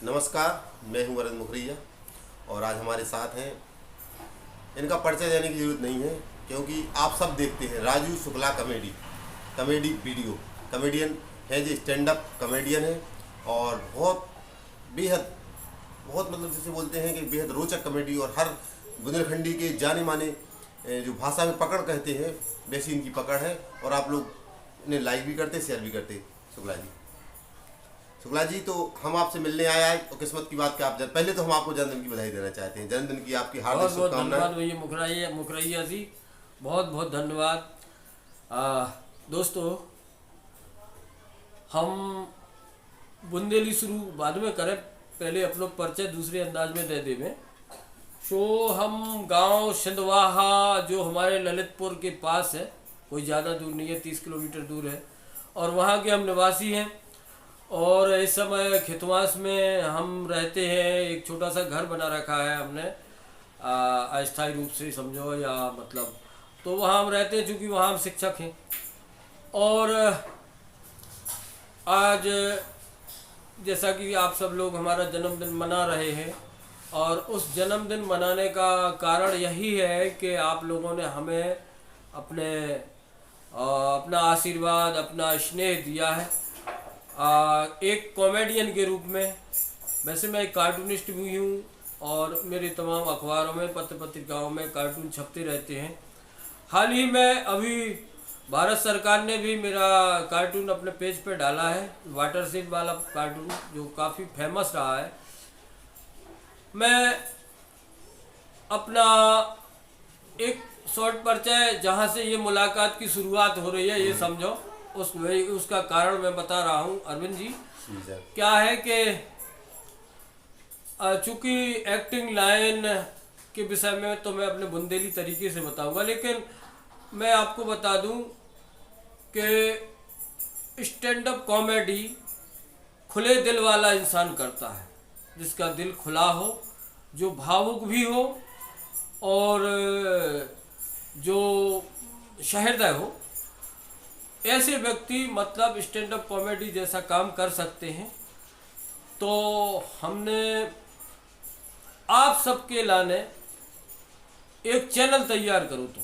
नमस्कार, मैं हूं वरुण मुखरिया और आज हमारे साथ हैं। इनका परिचय देने की ज़रूरत नहीं है क्योंकि आप सब देखते हैं Raju Shukla comedy video comedian है, जो स्टैंड अप कॉमेडियन है और बहुत मतलब जैसे बोलते हैं कि बेहद रोचक कॉमेडी और हर बुंदेलखंडी के जाने माने जो भाषा में पकड़ कहते हैं वैसी इनकी पकड़ है और आप लोग इन्हें लाइक भी करते शेयर भी करते। शुक्ला जी, तो हम आपसे मिलने आए और किस्मत की बात कि आप पहले तो हम आपको जन्मदिन की बधाई देना चाहते हैं। जन्मदिन की आपकी हार्दिक शुभकामनाएं। धन्यवाद भैया मुखरिया जी, बहुत बहुत धन्यवाद। दोस्तों, हम बुंदेली शुरू बाद में करें, पहले आप लोग परिचय दूसरे अंदाज में दे देवें। तो हम गांव सिंधवाहा जो हमारे ललितपुर के पास है, कोई ज़्यादा दूर नहीं है, 30 किलोमीटर दूर है, और वहाँ के हम निवासी हैं। और इस समय खितवास में हम रहते हैं। एक छोटा सा घर बना रखा है हमने अस्थायी रूप से समझो, या मतलब तो वहाँ हम रहते हैं चूँकि वहाँ हम शिक्षक हैं। और आज जैसा कि आप सब लोग हमारा जन्मदिन मना रहे हैं, और उस जन्मदिन मनाने का कारण यही है कि आप लोगों ने हमें अपना आशीर्वाद, अपना स्नेह दिया है। एक कॉमेडियन के रूप में, वैसे मैं एक कार्टूनिस्ट भी हूँ और मेरे तमाम अखबारों में, पत्र पत्रिकाओं में कार्टून छपते रहते हैं। हाल ही में अभी भारत सरकार ने भी मेरा कार्टून अपने पेज पे डाला है, वाटर शेड वाला कार्टून, जो काफ़ी फेमस रहा है। मैं अपना एक शॉर्ट परिचय, जहाँ से ये मुलाकात की शुरुआत हो रही है, ये समझो, उसका कारण मैं बता रहा हूँ अरविंद जी। क्या है कि चूँकि एक्टिंग लाइन के विषय में तो मैं अपने बुंदेली तरीके से बताऊंगा, लेकिन मैं आपको बता दूं कि स्टैंड अप कॉमेडी खुले दिल वाला इंसान करता है, जिसका दिल खुला हो, जो भावुक भी हो और जो सहृदय हो, ऐसे व्यक्ति मतलब स्टैंड अप कॉमेडी जैसा काम कर सकते हैं। तो हमने आप सबके लाने एक चैनल तैयार करो, तो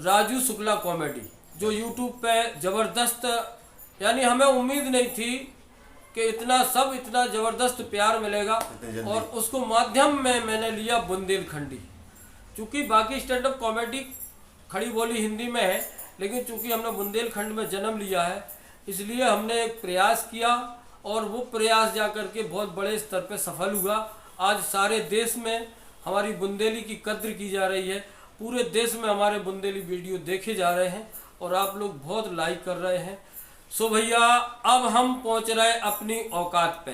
राजू शुक्ला कॉमेडी, जो यूट्यूब पे ज़बरदस्त, यानी हमें उम्मीद नहीं थी कि इतना ज़बरदस्त प्यार मिलेगा। और उसको माध्यम में मैंने लिया बुंदेलखंडी, चूँकि बाकी स्टैंड अप कॉमेडी खड़ी बोली हिंदी में है, लेकिन चूंकि हमने बुंदेलखंड में जन्म लिया है, इसलिए हमने एक प्रयास किया और वो प्रयास जा कर के बहुत बड़े स्तर पे सफल हुआ। आज सारे देश में हमारी बुंदेली की कद्र की जा रही है, पूरे देश में हमारे बुंदेली वीडियो देखे जा रहे हैं और आप लोग बहुत लाइक कर रहे हैं। सो भैया, अब हम पहुंच रहे अपनी औकात पे।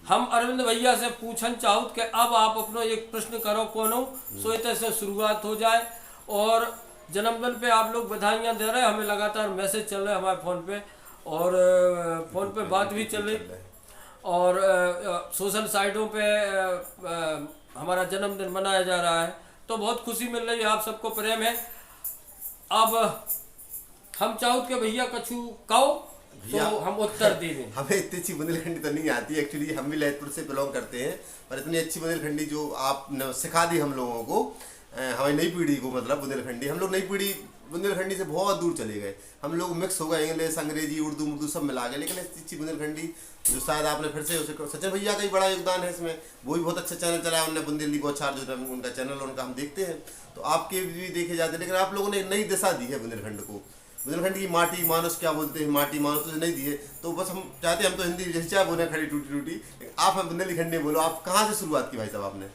हम अरविंद भैया से पूछन चाहूँ कि अब आप अपना एक प्रश्न करो कोनो, सो इतने से शुरुआत हो जाए। और जन्मदिन पे आप लोग बधाइयाँ दे रहे हैं, हमें लगातार मैसेज चल रहे हैं हमारे फ़ोन पे, और फ़ोन पे बात भी चल रही, और सोशल साइटों पे हमारा जन्मदिन मनाया जा रहा है, तो बहुत खुशी मिल रही है, आप सबको प्रेम है। अब हम चाहो कि भैया कछु कहो तो हम उत्तर दे दें। हमें इतनी अच्छी बुंदेलखंडी तो नहीं आती एक्चुअली, हम भी ललितपुर से बिलोंग करते हैं, पर इतनी अच्छी बुंदेलखंडी जो आपने सिखा दी हम लोगों को, हमारी नई पीढ़ी को, मतलब बुंदेलखंडी, हम लोग नई पीढ़ी बुंदेलखंडी से बहुत दूर चले गए। हम लोग मिक्स हो गए, इंग्लिश, अंग्रेजी, उर्दू सब मिला गए, लेकिन अच्छी बुंदेलखंडी जो शायद आपने फिर से उसे, सचिन भैया का ही बड़ा योगदान है इसमें, वो भी बहुत अच्छा चैनल चलाया उन्होंने, बुंदेली बौछार जो उनका चैनल, उनका हम देखते हैं, तो आपके भी देखे जाते हैं। लेकिन आप लोगों ने नई दिशा दी है बुंदेलखंड को, बुंदेलखंड की माटी मानुस क्या बोलते हैं, माटी मानुस तो नहीं दी है। तो बस हम चाहते हैं, हम तो हिंदी जैसे चाहे बोले खड़ी टूटी टूटी, आप हम बुंदेलखंडी बोलो, आप कहाँ से शुरुआत की भाई साहब आपने?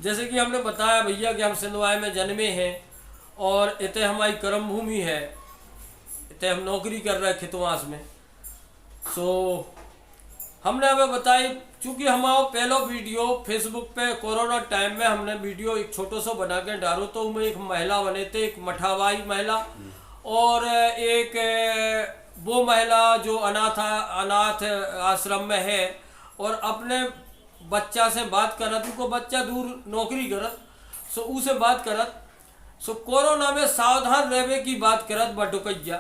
जैसे कि हमने बताया भैया कि हम सिंधवाई में जन्मे हैं और इतने हमारी कर्म भूमि है, इतने हम नौकरी कर रहे हैं खितवास में। सो हमने हमें बताई, चूँकि हमारा पहला वीडियो फेसबुक पे कोरोना टाइम में हमने वीडियो एक छोटो सा बना के डालो, तो उसमें एक महिला बने थे, एक मठाबाई महिला, और एक वो महिला जो अनाथ आश्रम में है और अपने बच्चा से बात करत, उनको बच्चा दूर नौकरी करत, सो उसे बात करत, सो कोरोना में सावधान रहने की बात करत बटुकैया।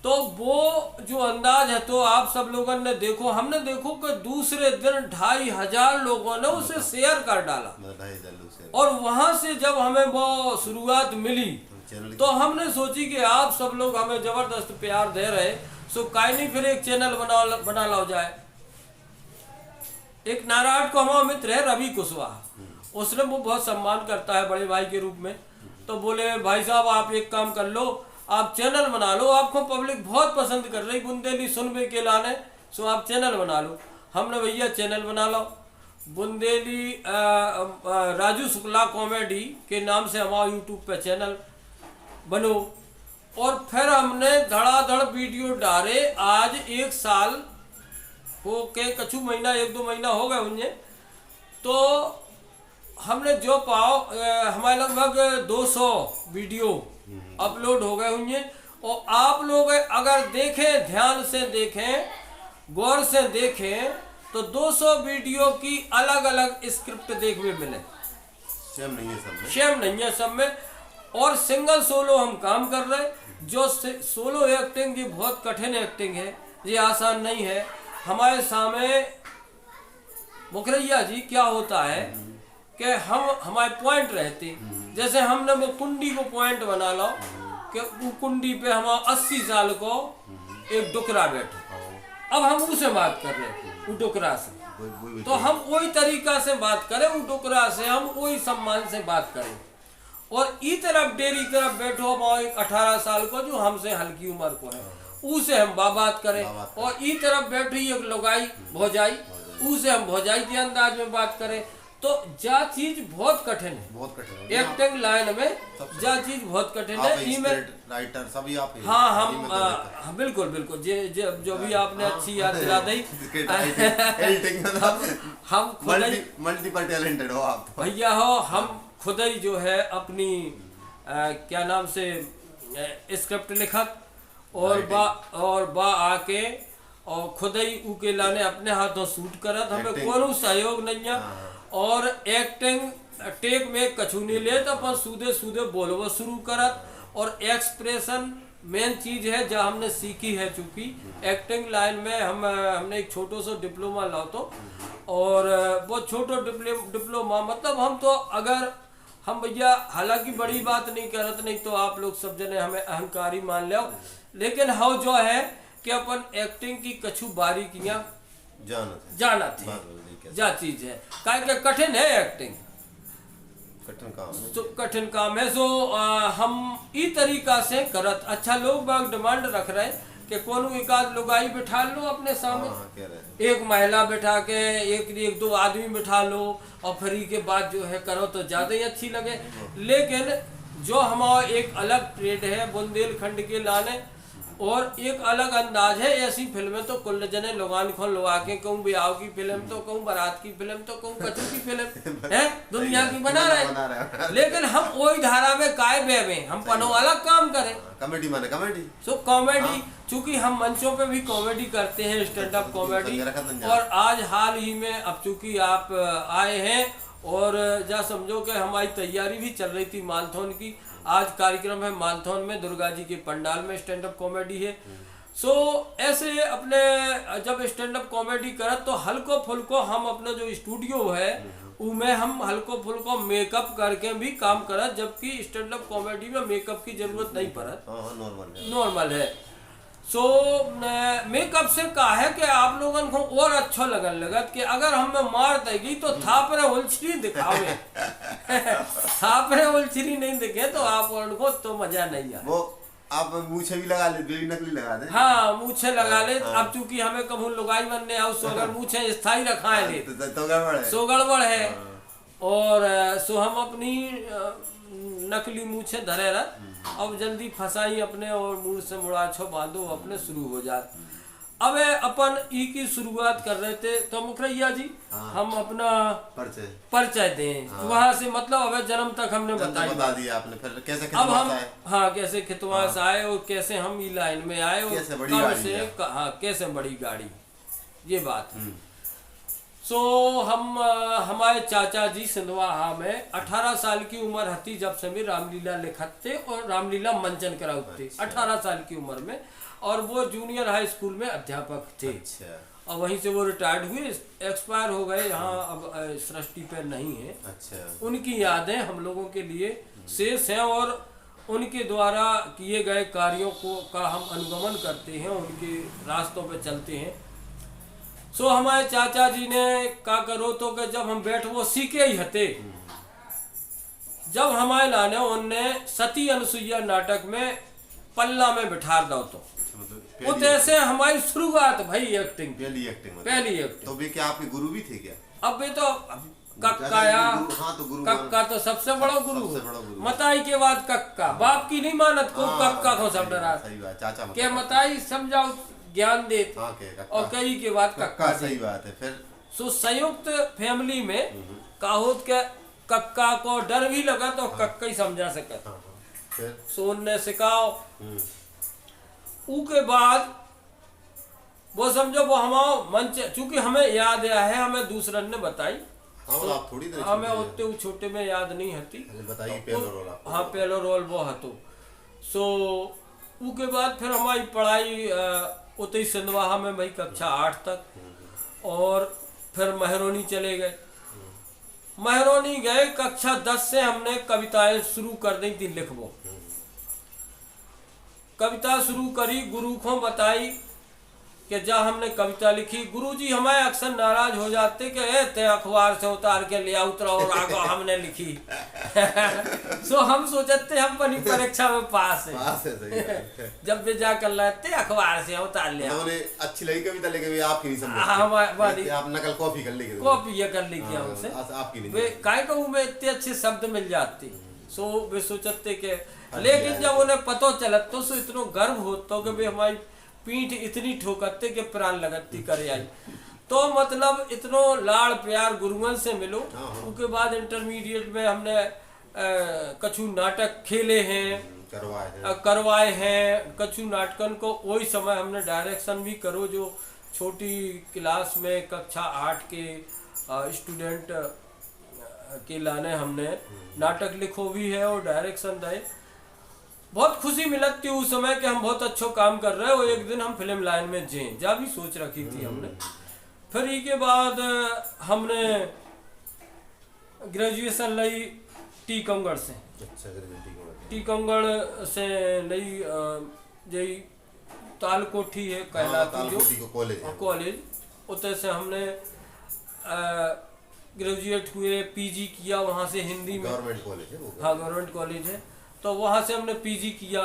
तो वो जो अंदाज है तो आप सब लोगों ने देखो, हमने देखो कि दूसरे दिन 2500 लोगों ने उसे शेयर कर डाला। 2500 लोग शेयर। और वहां से जब हमें वो शुरुआत मिली तो हमने सोची कि आप सब लोग हमें जबरदस्त प्यार दे रहे, सो काहे नहीं फिर एक चैनल बना लो जाए। एक नारायण को हमारा मित्र है रवि कुशवाहा, उसने वो बहुत सम्मान करता है बड़े भाई के रूप में, तो बोले भाई साहब आप एक काम कर लो, आप चैनल बना लो, आपको पब्लिक बहुत पसंद कर रही बुंदेली सुनबे के लाने, सो आप चैनल बना लो। हमने भैया चैनल बना लो, बुंदेली राजू शुक्ला कॉमेडी के नाम से हमारा यूट्यूब पे चैनल बनो। और फिर हमने धड़ाधड़ वीडियो डाले। आज 1 साल हो के कछु महीना 1-2 महीना हो गए उन्हें, तो हमने जो पाओ हमारे लगभग 200 वीडियो अपलोड हो गए उन्हें। और आप लोग अगर देखें, ध्यान से देखें, गौर से देखें तो 200 वीडियो की अलग अलग स्क्रिप्ट देखने मिले, सेम नहीं है सब में, सेम नहीं है सब में। और सिंगल सोलो हम काम कर रहे, जो सोलो एक्टिंग ये बहुत कठिन एक्टिंग है, ये आसान नहीं है। हमारे सामने मुखरैया जी क्या होता है कि हम हमारे पॉइंट रहते, जैसे हमने वो कुंडी को पॉइंट बना लो कि वो कुंडी पे हमारा 80 साल को एक डुकरा बैठे, अब हम उसे बात कर रहे हैं वो डुकरा से, तो हम वही तरीका से बात करें, वो डुकरा से हम वही सम्मान से बात करें। और ई तरफ डेरी तरफ बैठो एक 18 साल को जो हमसे हल्की उम्र को है, उसे हम बात करें। और ई तरफ बैठी एक लुगाई भौजाई, उसे हम भौजाई के अंदाज में बात करें। तो जा चीज बहुत कठिन है, बहुत कठिन है एक्टिंग लाइन में, जा चीज बहुत कठिन है। राइटर सभी आप, हाँ हम बिल्कुल बिल्कुल जो भी आपने अच्छी याद दिला दी। हम मल्टीपल टैलेंटेड हो आप भैया हो, हम खुद ही जो है अपनी क्या नाम से स्क्रिप्ट लिखत और बा आके और खुद ही उके लाने अपने हाथों शूट करत, हमें कोई सहयोग नहीं है। और एक्टिंग टेक में कछु नहीं ले तो अपन सूदे सूदे बोलवा शुरू करत। और एक्सप्रेशन मेन चीज है जो हमने सीखी है, चूंकि एक्टिंग लाइन में हमने एक छोटो सा डिप्लोमा लाओ तो, और वो छोटो डिप्लोमा मतलब हम तो अगर हम भैया हालांकि बड़ी बात नहीं करत, नहीं तो आप लोग सब जने हमें अहंकारी मान लो, लेकिन हाँ जो है कि अपन एक्टिंग की कछु बारीकियां जाना थे जा चीज है, क्या कठिन है एक्टिंग, कठिन काम है। सो हम ई तरीका से करत। अच्छा लोग बाग डिमांड रख रहे कि कोनो एक आध लुगाई बिठा लो अपने सामने, एक महिला बिठा के एक 2 आदमी बिठा लो और फ्री के बाद जो है करो तो ज्यादा ही अच्छी लगे। लेकिन जो हमारा एक अलग ट्रेड है बुंदेलखंड के लाने, और एक अलग अंदाज है। ऐसी फिल्में तो कुल जने लोगान खोल लगा के कहूँ ब्याह की फिल्म तो कहूँ बारात की फिल्म तो कहूँ कचू की फिल्म है दुनिया की बना रहे, लेकिन हम वही धारा में काय बे हम पनो अलग काम करें, कॉमेडी माने कॉमेडी। सो कॉमेडी, चूंकि हम मंचों पे भी कॉमेडी करते हैं, स्टैंड अप कॉमेडी। और आज हाल ही में अब चूंकि आप आए हैं और जा समझो कि हमारी तैयारी भी चल रही थी मालथॉन की, आज कार्यक्रम है मालथॉन में दुर्गा जी के पंडाल में स्टैंड अप कॉमेडी है। सो ऐसे अपने जब स्टैंड अप कॉमेडी करत तो हल्को फुल्को हम अपना जो स्टूडियो है उनमें हम हल्को फुल्को मेकअप करके भी काम करत, जबकि स्टैंड अप कॉमेडी में मेकअप की जरूरत नहीं पड़त, नॉर्मल है। सो मेकअप से कहा है कि आप लोगों को और अच्छा लगन लगत कि अगर हमें मार देगी तो थापरे उलछरी दिखावे थापरे उलछरी नहीं दिखे तो आप उनको तो मजा नहीं आए। वो आप मूछे भी लगा ले, बेबी नकली लगा दे। हाँ मूछे लगा ले। अब चूंकि हमें कभी लुगाई बनने आओ सो अगर मूछे स्थायी रखाए ले तो गड़बड़ है। और सो हम अपनी नकली मूछे धरे रह, अब जल्दी फंसाई अपने और मुंह से मुड़ाछो बांधो अपने शुरू हो जात। अब अपन ई की शुरुआत कर रहे थे तो मुखरैया जी हम अपना परिचय दें वहां से, मतलब अब जन्म तक हमने बता दिया आपने, फिर कैसे अब हम कैसे खितवास आए और कैसे हम ई लाइन में आए और कब से कैसे बड़ी गाड़ी ये बात। सो हम हमारे चाचा जी सिंधवाहा में 18 साल की उम्र हती जब से भी रामलीला लिखते और रामलीला मंचन कराते। 18 साल की उम्र में, और वो जूनियर हाई स्कूल में अध्यापक थे। अच्छा। और वहीं से वो रिटायर्ड हुए, एक्सपायर हो गए, यहाँ अब सृष्टि पे नहीं है। अच्छा। उनकी यादें हम लोगों के लिए शेष हैं और उनके द्वारा किए गए कार्यों का हम अनुगमन करते हैं, उनके रास्तों पे चलते हैं। सो हमारे चाचा जी ने का करो तो कि जब हम बैठ वो सीखे ही हते, जब हमारे लाने उनने सती अनुसुईया नाटक में पल्ला में बिठार दो तो वो जैसे हमारी शुरुआत भाई एक्टिंग, पहली एक्टिंग। तो वे क्या आपके गुरु भी थे क्या? अब वे तो कक्का या हाँ, तो गुरु कक्का तो सबसे बड़ा गुरु, मताई के बाद कक्का, बाप की नहीं मानत को कक्का को सब डरा। सही बात, चाचा के मताई समझाओ ज्ञान दे, और कई के बाद कक्का। सही बात है। फिर सो संयुक्त फैमिली में काहोत के कक्का को डर भी लगा तो कक्का ही समझा सकता। सो उनने सिखाओ, के बाद वो समझो वो हमारा मंच, चूंकि हमें याद है, हमें दूसरन ने बताई। आप थोड़ी देर हमें उतने छोटे में याद नहीं हती। बताइए पहलो रोल आपको। हाँ, पहलो रोल वो हतो। सो के बाद फिर हमारी पढ़ाई उतई सिंधवाहा में भाई कक्षा 8 तक, और फिर महरोनी चले गए। महरोनी गए, कक्षा 10 से हमने कविताएं शुरू कर दी थी लिखबो। कविता शुरू करी, गुरु को बताई कि जा हमने कविता लिखी। गुरुजी हमारे अक्सर नाराज हो जाते कि ते अखबार से उतार के ले उतरा और आगे हमने लिखी। सो हम सोचते हम अपनी परीक्षा में पास है, सही है। जब भी जाकर लाते अखबार से उतार ले। अच्छी लगी कविता लेके भी आपकी नहीं समझ, आप नकल कॉपी कर लेंगे, कॉपी ये कर ली किया उनसे, आपकी नहीं। वे काय कहूँ में इतने अच्छे शब्द मिल जाते। सो वे सोचते के, लेकिन जब उन्हें पता चलत तो सो इतना गर्व होता कि वे हमारी पीठ इतनी ठोकते कि प्राण लगती करे आई। तो मतलब इतनो लाड़ प्यार गुरुअन से मिलो। उसके बाद इंटरमीडिएट में हमने कछु नाटक खेले हैं, करवाए हैं। कछु नाटकन को वही समय हमने डायरेक्शन भी करो, जो छोटी क्लास में कक्षा 8 के स्टूडेंट के लाने हमने नाटक लिखो भी है और डायरेक्शन दे। बहुत खुशी मिलती उस समय कि हम बहुत अच्छा काम कर रहे हैं, और एक दिन हम फिल्म लाइन में जें जा भी सोच रखी थी हमने। फिर इसके बाद हमने ग्रेजुएशन ली टीकमगढ़ से। टीकमगढ़ से लई जई तालकोठी है कहलाती जो कॉलेज, उतर से हमने ग्रेजुएट हुए, पीजी किया वहाँ से हिंदी में। गवर्नमेंट कॉलेज है वो? हाँ, गवर्नमेंट कॉलेज है। तो वहाँ से हमने पीजी किया,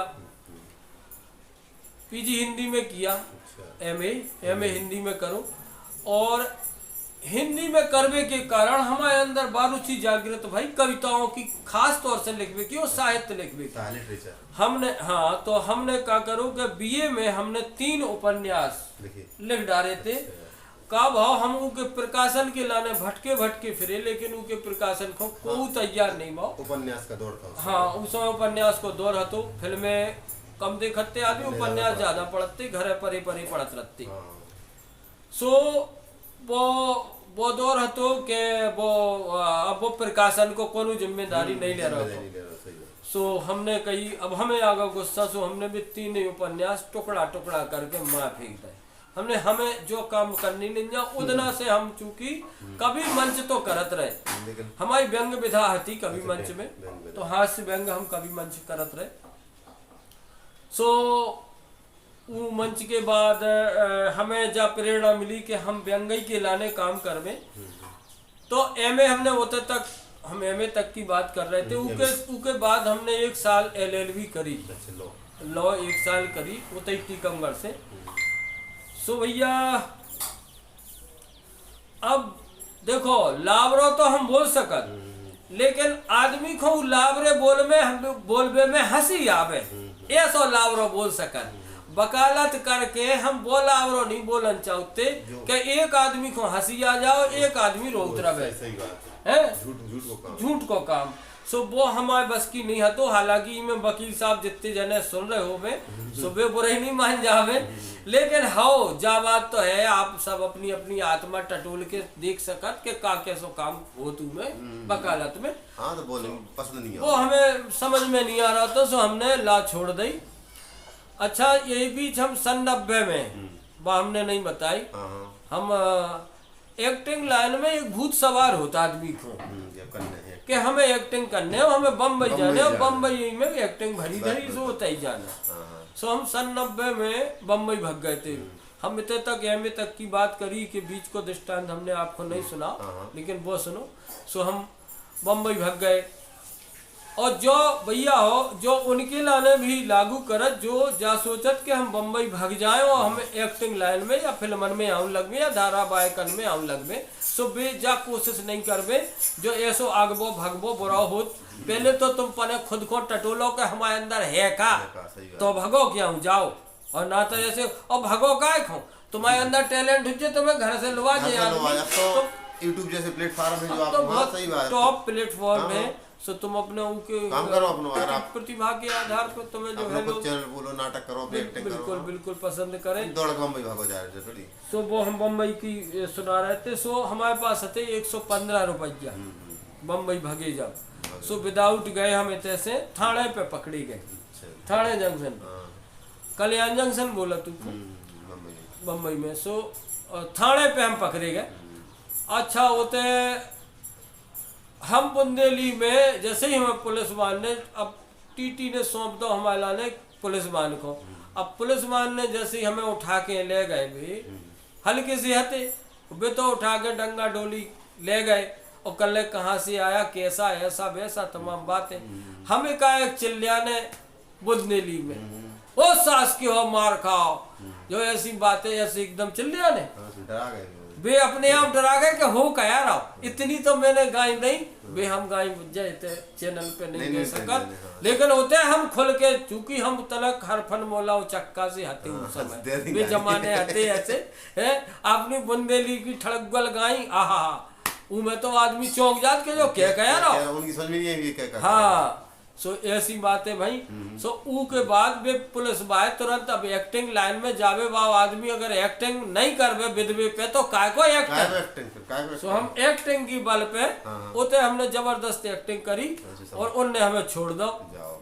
पीजी हिंदी में किया। एमए हिंदी में करो, और हिंदी में करने के कारण हमारे अंदर बारूची जागृत भाई कविताओं की, खास तौर से लिखने की और साहित्य लिखने की। हमने हाँ, तो हमने क्या करो कि बीए में हमने 3 उपन्यास लिख डाले थे। का भाव हम उनके प्रकाशन के लाने भटके फिरे, लेकिन उनके प्रकाशन को कोई तैयार नहीं भाव। उपन्यास का दौर था। हाँ, उस समय उपन्यास को दौर हतो। फिल्में कम देखते आदमी, उपन्यास ज्यादा पढ़ते, घरे परे पढ़त रहते। सो वो दौर हतो के वो प्रकाशन को कोनो जिम्मेदारी नहीं ले रहा था। सो हमने कही अब हमें आगा गुस्सा, सो हमने भी 3 उपन्यास टुकड़ा करके मार फेंक दिए। हमें जो काम करनी नहीं जा उदना से हम, चूंकि कभी मंच तो करत रहे, हमारी व्यंग विधा हती कभी मंच में, तो हास्य व्यंग हम कभी मंच करत रहे। सो वो मंच के बाद हमें जब प्रेरणा मिली कि हम व्यंगई के लाने काम करवे, तो एमए हमने होते तक, हम एमए तक की बात कर रहे थे। उके बाद हमने 1 साल LLB करी, लॉ 1 साल करी उतई टीकमगढ़ से। सो भैया अब देखो, लावरो तो हम बोल सकत, लेकिन आदमी को लावरे बोलबे में हंसी आवे, ऐसा लावरो बोल सकत। वकालत करके हम वो लावरो नहीं बोलन चाहते कि एक आदमी को हंसी आ जाओ, एक आदमी रोत रहे है, झूठ को काम। सो वो हमारे बस की नहीं है। तो हालांकि में वकील साहब जितने जने सुन रहे हो में सुबह बुरे नहीं मान जावे, लेकिन हाओ जा बात तो है, आप सब अपनी अपनी आत्मा टटोल के देख सकत के का कैसो काम हो तुम्हें वकालत में। हाँ तो बोले पसंद नहीं वो हमें समझ में नहीं आ रहा था, सो हमने ला छोड़ दी। अच्छा यही बीच हम सन 90 में वह हमने नहीं बताई, हम एक्टिंग लाइन में एक भूत सवार होता आदमी को कि हमें एक्टिंग करने हो, हमें बम्बई जाने और बम्बई में एक्टिंग भरी भरी सो होता ही जाना। सो हम सन 90 में बम्बई भाग गए थे। हम इतने तक एम तक की बात करी कि बीच को दृष्टांत हमने आपको नहीं सुना, लेकिन वो सुनो। सो हम बम्बई भाग गए और जो भैया हो जो उनके लाने भी लागू करत, जो जा सोचत कि हम बम्बई भाग जाए और हम एक्टिंग लाइन में या फिल्मन में आऊँ लगवे या धारावाहिकन में आऊँ लगवे, सो बे जा कोशिश नहीं करवे जो ऐसो आगबो भगबो बुरा हो। पहले तो तुम पने खुद को टटोलो कि हमारे अंदर है का, तो भगो क्यों जाओ, और ना तो ऐसे और भगो का खो तुम्हारे अंदर टैलेंट हो तुम्हें घर से लुआ जाए। तो यूट्यूब जैसे प्लेटफॉर्म है जो आप बहुत सही बात टॉप प्लेटफॉर्म है, सो तुम अपने उनके काम करो, अपना अगर आप प्रतिभा के आधार पर तुम्हें जो है लोग चैनल बोलो, नाटक करो, एक्टिंग करो, बिल्कुल बिल्कुल पसंद करें, दौड़ के बम्बई भागो जाए थोड़ी। सो वो हम बम्बई की सुना रहे थे। सो हमारे पास थे 115 रुपया बम्बई भागे जाओ। सो विदाउट गए हम इतने से थाने पे पकड़े गए, थाने जंक्शन, कल्याण जंक्शन बोला तू बम्बई में। सो थाने पे हम पकड़े गए। अच्छा होते हम बुंदेली में जैसे ही हमें पुलिस वान ने, अब टीटी ने सौंप दो हमारे लाने पुलिस वान को। अब पुलिस वान ने जैसे ही हमें उठा के ले गए भी हल्के से हते वे तो उठा के डंगा डोली ले गए और कल कहाँ से आया कैसा ऐसा वैसा तमाम बातें। हमें का एक चिल्लाने बुंदेली में ओ सास की हो मार खाओ, जो ऐसी बातें ऐसे एकदम चिल्लाने वे अपने आप डरा गए कि हो क्या रहा। इतनी तो मैंने गाय नहीं, वे हम गाय बुझे चैनल पे नहीं दे सकत, लेकिन होते हम खुल के, चूंकि हम तलक हर फन मोला चक्का से हते उस समय वे जमाने हते ऐसे है। अपनी बुंदेली की ठड़कगल गाय आहा में तो आदमी चौंक जात के जो क्या रहा उनकी समझ में नहीं है। हाँ सो ऐसी बातें भाई। सो ऊ के बाद वे पुलिस बाय तुरंत अब एक्टिंग लाइन में जावे। वाव आदमी अगर एक्टिंग नहीं करवे विधवे पे तो काय को एक्टिंग। सो हम एक्टिंग की बल पे उते हमने जबरदस्त एक्टिंग करी और उनने हमें छोड़ दो।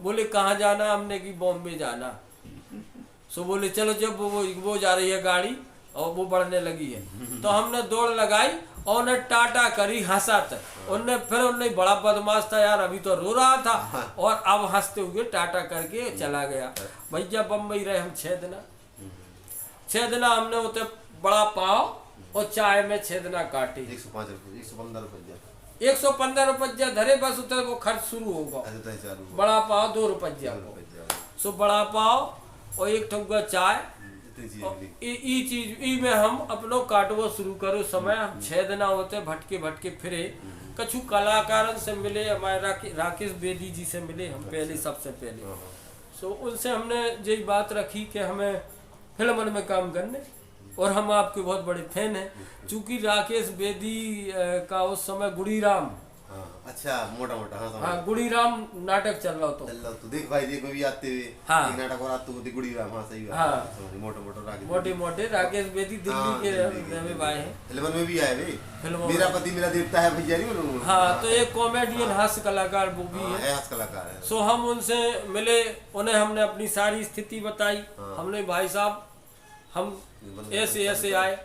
बोले कहाँ जाना, हमने की बॉम्बे जाना। सो बोले चलो, जब वो जा रही है गाड़ी और वो बढ़ने लगी है तो हमने दौड़ लगाई और उन्हें टाटा करी हंसात। उनने फिर उन्हें बड़ा बदमाश था यार, अभी तो रो रहा था और अब हंसते हुए टाटा करके चला गया। भैया बम्बई रहे हम 6 दिन हमने उते बड़ा पाव और चाय में 6 दिन काटी। 115 रुपया धरे बस उते वो खर्च शुरू होगा। बड़ा पाव 2 रुपया, सो बड़ा पाव और एक ठुग्गा चाय ई चीज में हम अपनो काटवो शुरू करो। समय हम 6 दिन होते भटके भटके फिरे, कछु कलाकारन से मिले, हमारे राकेश बेदी जी से मिले हम पहले, सबसे पहले। सो उनसे हमने यही बात रखी कि हमें फिल्मन में काम करने, और हम आपके बहुत बड़े फैन हैं। चूंकि राकेश बेदी का उस समय गुड़ीराम, अच्छा मोटा हाँ गुड़ीराम नाटक चल रहा तो देख भाई देख भी आते हुए एक नाटक और आते हुए गुड़ीराम। हाँ सही बात। हाँ मोटे राकेश बेदी दिल्ली के भाई हैं, फिल्म में भी आए भाई। मेरा पति मेरा देवता है भैया नहीं। हाँ तो एक कॉमेडियन हास्य कलाकार वो भी है, हास्य कलाकार है। सो हम उनसे मिले, उन्हें हमने अपनी सारी स्थिति बताई। हमने भाई साहब हम ऐसे आए